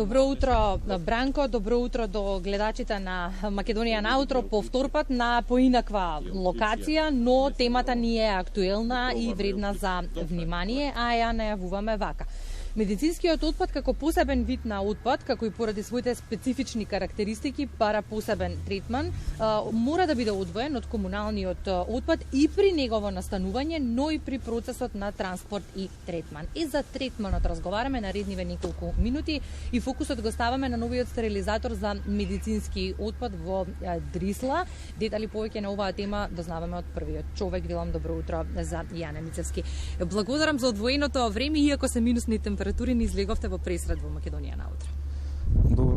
Добро утро, Бранко, добро утро до гледачите на Македонија наутро по вторпат на поинаква локација, но темата ни е актуелна и вредна за внимание, а ја најавуваме вака. Медицинскиот отпад како посебен вид на отпад, како и поради своите специфични карактеристики, бара посебен третман, мора да биде одвоен од комуналниот отпад и при негово настанување, но и при процесот на транспорт и третман. И за третманот разговараме наредниве неколку минути и фокусот го ставаме на новиот стерилизатор за медицински отпад во Дрисла. Детали повеќе на оваа тема дознаваме од првиот човек. Велам добро утро за Јане Мицевски. Благодарам за одвоеното време, иако се минусни температури, ни излеговте во пресред во Македонија наутро.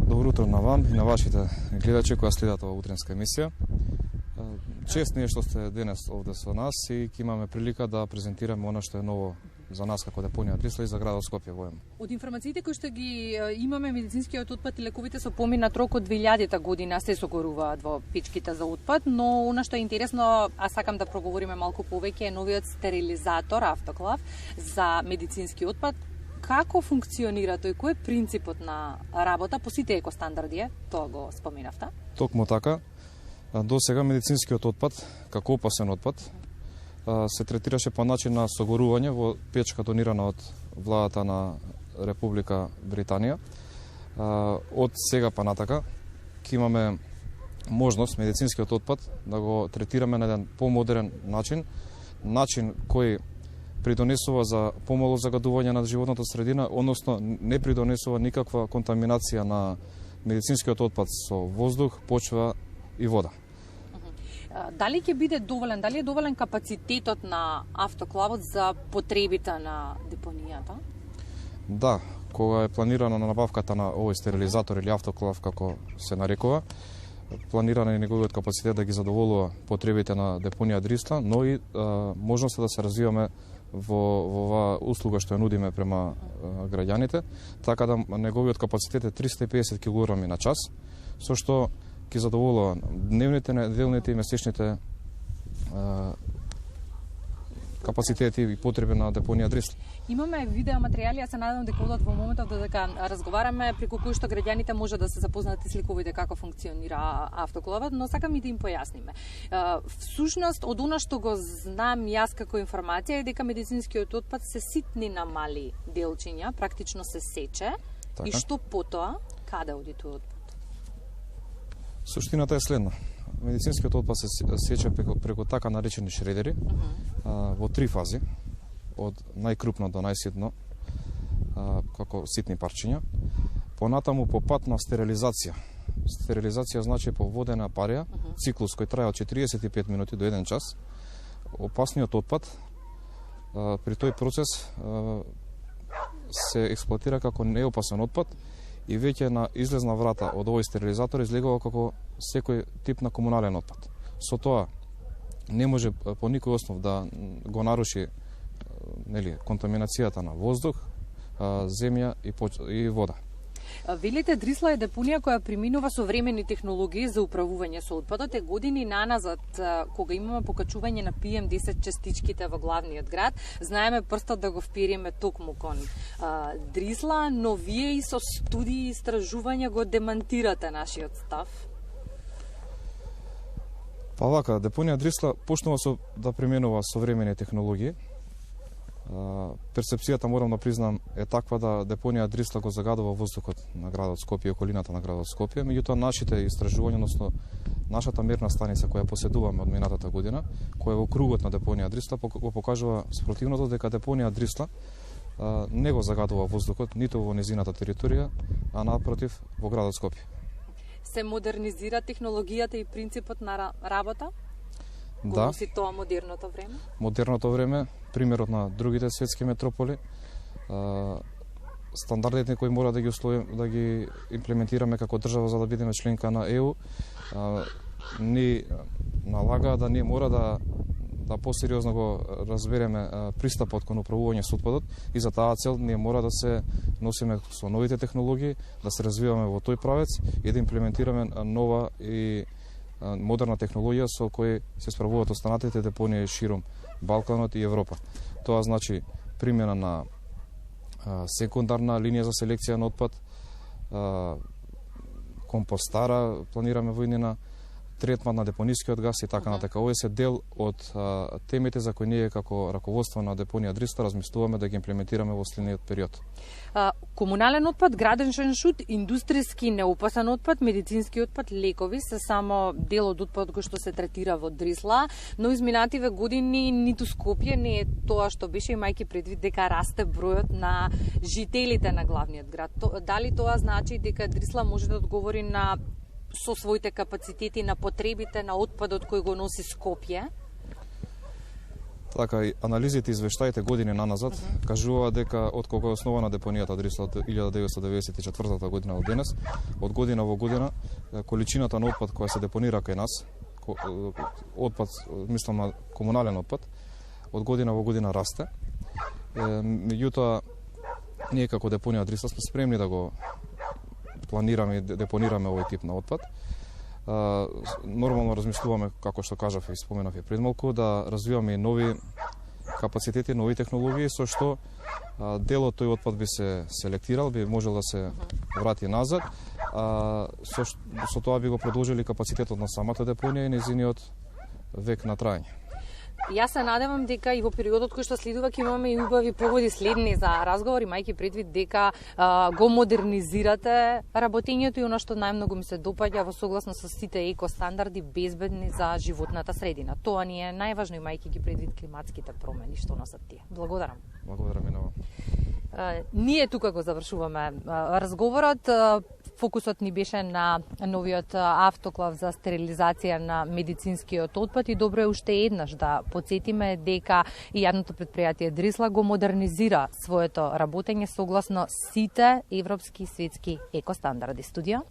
Добро утро на вам и на вашите гледачи кои следат оваа утренска емисија. Чест ни е што сте денес овде со нас и ќе имаме прилика да презентираме она што е ново за нас како депонија Дрисла и за градот Скопје воедно. Од информациите кои што ги имаме, медицинскиот отпад и лековите со поминат рок од 2000 година се согоруваат во печките за отпад, но она што е интересно, а сакам да проговориме малку повеќе, е новиот стерилизатор автоклав за медицински отпад. Како функционира тој? Кој е принципот на работа по сите екостандарди? Тоа го споменавте. Токму така. До сега медицинскиот отпад, како опасен отпад, се третираше по начин на согорување во печка донирана од владата на Република Британија. Од сега па натака ќе имаме можност медицинскиот отпад да го третираме на еден помодерен начин кој придонесува за помало загадување на животната средина, односно не придонесува никаква контаминација на медицинскиот отпад со воздух, почва и вода. Дали ќе биде доволен, дали е доволен капацитетот на автоклавот за потребите на депонијата? Да, кога е планирана набавката на овој стерилизатор или автоклав како се нарекува, планиран е неговиот капацитет да ги задоволува потребите на депонија Дрисла, но и можноста да се развиваме во оваа услуга што ја нудиме према граѓаните, така да неговиот капацитет е 350 кг на час, со што ќе задоволува дневните, неделните и месечните капацитети и потреби на депонија Дрисла. Имаме видео материјали, ја се надевам дека одат во моментот додека разговараме, преку кои што граѓаните може да се запознаат и сликовите како функционира автоклавот, но сакам и да им појасниме. Всушност, од она што го знам јас како информација е дека медицинскиот отпад се ситни на мали делчиња, практично се сече, така. И што потоа, каде оди тој отпад? Суштината е следна. Медицинскиот отпад се сече преку така наречени шредери во три фази, од најкрупно до најситно, како ситни парчиња. Понатаму по пат на стерилизација. Стерилизација значи по водена парија, циклус кој трае од 45 минути до 1 час. Опасниот отпад при тој процес се експлоатира како неопасен отпад и веќе на излезна врата од овој стерилизатор излегува како секој тип на комунален отпад. Со тоа не може по никој основ да го наруши контаминацијата на воздух, земја и вода. Велите Дрисла е депонија која преминува современи технологии за управување со отпадот. Е години наназад, кога имаме покачување на PM10 частичките во главниот град, знаеме прстот да го впериме токму кон Дрисла, но вие и со студии и истражувања го демантирате нашиот став. Па вака, депонија Дрисла почнува да применува современи технологии. Перцепцијата, морам да признам, е таква да депонија Дрисла го загадува воздухот на градот Скопје и околината на градот Скопје. Меѓутоа, нашите истражувања, односно нашата мерна станица која поседуваме од минатата година, која е во кругот на депонија Дрисла, го покажува спротивното, дека депонија Дрисла не го загадува воздухот ниту во незината територија, а напротив во градот Скопје. Се модернизира технологијата и принципот на работа? Да. Си тоа модерното време? Модерното време, примерот на другите светски метрополи, стандардите кои мора да ги имплементираме како држава за да бидеме членка на ЕУ, ни налага да ние мора да посериозно го разбереме пристапот кон управување со отпадот и за таа цел ние мора да се носиме со новите технологии, да се развиваме во тој правец и да имплементираме нова и модерна технологија со кој се справуваат останатите депонии широм Балканот и Европа. Тоа значи примена на секундарна линија за селекција на отпад, компостара планираме во иднина, третман на депонискиот газ и така натака. Овие се дел од темите за кои ние како раководство на депонија Дриста размислуваме да ги имплементираме во следниот период. Комунален отпад, граденшен шут, индустријски неопасен отпад, медицински отпад, лекови се само дел од отпадот кој што се третира во Дрисла, но изминативе години ниту Скопје не е тоа што беше, имајќи предвид дека расте бројот на жителите на главниот град. Дали тоа значи дека Дрисла може да одговори на со своите капацитети на потребите на отпадот кој го носи Скопје? Така, анализите и извештаите години наназад кажува дека од кога е основана депонијата Дрисла од 1994 година до денес, од година во година количината на отпад која се депонира кај нас, отпад, мислам на комунален отпад, од година во година расте. Меѓутоа, ние како депонија Дрисла сме спремни да го планираме и депонираме овој тип на отпад. Нормално размислуваме, како што кажав и споменав и пред малку, да развиваме и нови капацитети, нови технологии, со што делот тој отпад би се селектирал, би можел да се врати назад, со тоа би го продолжили капацитетот на самата депонија и незиниот век на трајање. Јас се надевам дека и во периодот кој што следува ќе имаме и убави поводи следни за разговори, мајки предвид дека го модернизирате работењето и оно што најмногу ми се допаѓа во согласно со сите екостандарди безбедни за животната средина. Тоа ни е најважно имајќи ги предвид климатските промени што носат тие. Благодарам. Благодарам и на вам. Ние тука го завршуваме разговорот. Фокусот ни беше на новиот автоклав за стерилизација на медицинскиот отпад и добро е уште еднаш да подсетиме дека и јавното претпријатие Дрисла го модернизира своето работење согласно сите европски и светски екостандарди. Студија